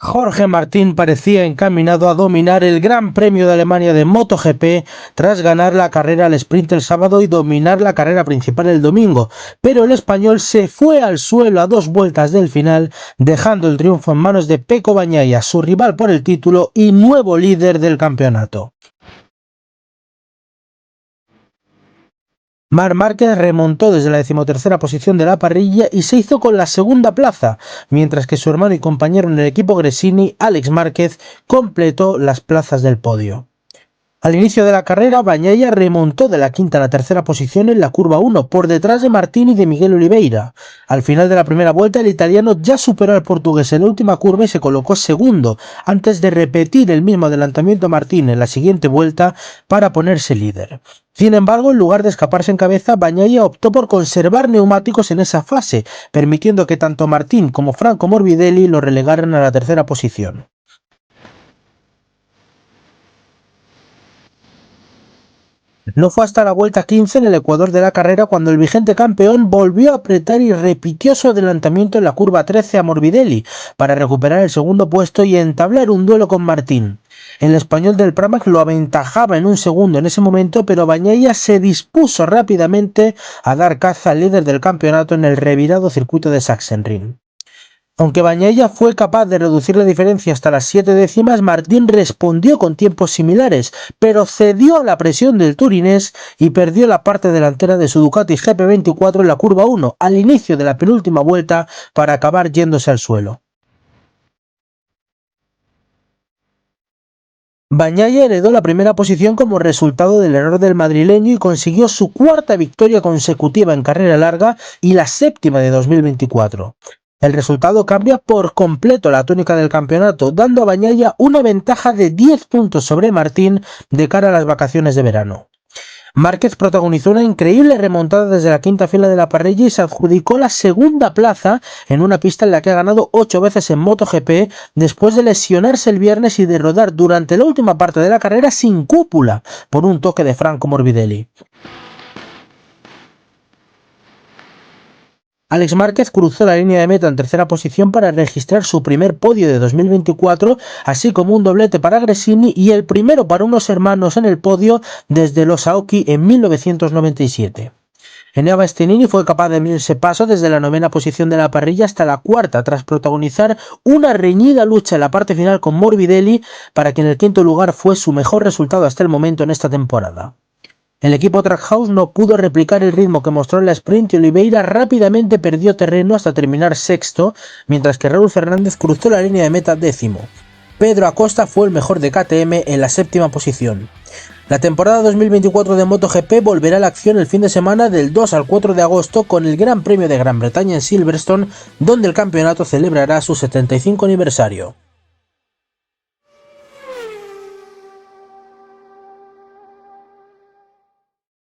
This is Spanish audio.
Jorge Martín parecía encaminado a dominar el Gran Premio de Alemania de MotoGP tras ganar la carrera al sprint el sábado y dominar la carrera principal el domingo, pero el español se fue al suelo a 2 vueltas del final, dejando el triunfo en manos de Pecco Bagnaia, su rival por el título y nuevo líder del campeonato. Marc Márquez remontó desde la 13ª posición de la parrilla y se hizo con la segunda plaza, mientras que su hermano y compañero en el equipo Gresini, Alex Márquez, completó las plazas del podio. Al inicio de la carrera, Bagnaia remontó de la 5ª a la 3ª posición en la curva 1, por detrás de Martín y de Miguel Oliveira. Al final de la primera vuelta, el italiano ya superó al portugués en la última curva y se colocó segundo, antes de repetir el mismo adelantamiento a Martín en la siguiente vuelta para ponerse líder. Sin embargo, en lugar de escaparse en cabeza, Bagnaia optó por conservar neumáticos en esa fase, permitiendo que tanto Martín como Franco Morbidelli lo relegaran a la 3ª posición. No fue hasta la vuelta 15 en el ecuador de la carrera cuando el vigente campeón volvió a apretar y repitió su adelantamiento en la curva 13 a Morbidelli para recuperar el segundo puesto y entablar un duelo con Martín. El español del Pramac lo aventajaba en un segundo en ese momento, pero Bagnaia se dispuso rápidamente a dar caza al líder del campeonato en el revirado circuito de Sachsenring. Aunque Bagnaia fue capaz de reducir la diferencia hasta las 7 décimas, Martín respondió con tiempos similares, pero cedió a la presión del turinés y perdió la parte delantera de su Ducati GP24 en la curva 1, al inicio de la penúltima vuelta, para acabar yéndose al suelo. Bagnaia heredó la primera posición como resultado del error del madrileño y consiguió su 4ª victoria consecutiva en carrera larga y la 7ª de 2024. El resultado cambia por completo la tónica del campeonato, dando a Bagnaia una ventaja de 10 puntos sobre Martín de cara a las vacaciones de verano. Márquez protagonizó una increíble remontada desde la 5ª fila de la parrilla y se adjudicó la segunda plaza en una pista en la que ha ganado 8 veces en MotoGP después de lesionarse el viernes y de rodar durante la última parte de la carrera sin cúpula por un toque de Franco Morbidelli. Alex Márquez cruzó la línea de meta en 3ª posición para registrar su primer podio de 2024, así como un doblete para Gresini y el primero para unos hermanos en el podio desde los Aoki en 1997. Enea Bastianini fue capaz de abrirse paso desde la 9ª posición de la parrilla hasta la 4ª, tras protagonizar una reñida lucha en la parte final con Morbidelli, para quien el 5º lugar fue su mejor resultado hasta el momento en esta temporada. El equipo Trackhouse no pudo replicar el ritmo que mostró en la sprint y Oliveira rápidamente perdió terreno hasta terminar sexto, mientras que Raúl Fernández cruzó la línea de meta 10º. Pedro Acosta fue el mejor de KTM en la 7ª posición. La temporada 2024 de MotoGP volverá a la acción el fin de semana del 2 al 4 de agosto con el Gran Premio de Gran Bretaña en Silverstone, donde el campeonato celebrará su 75 aniversario.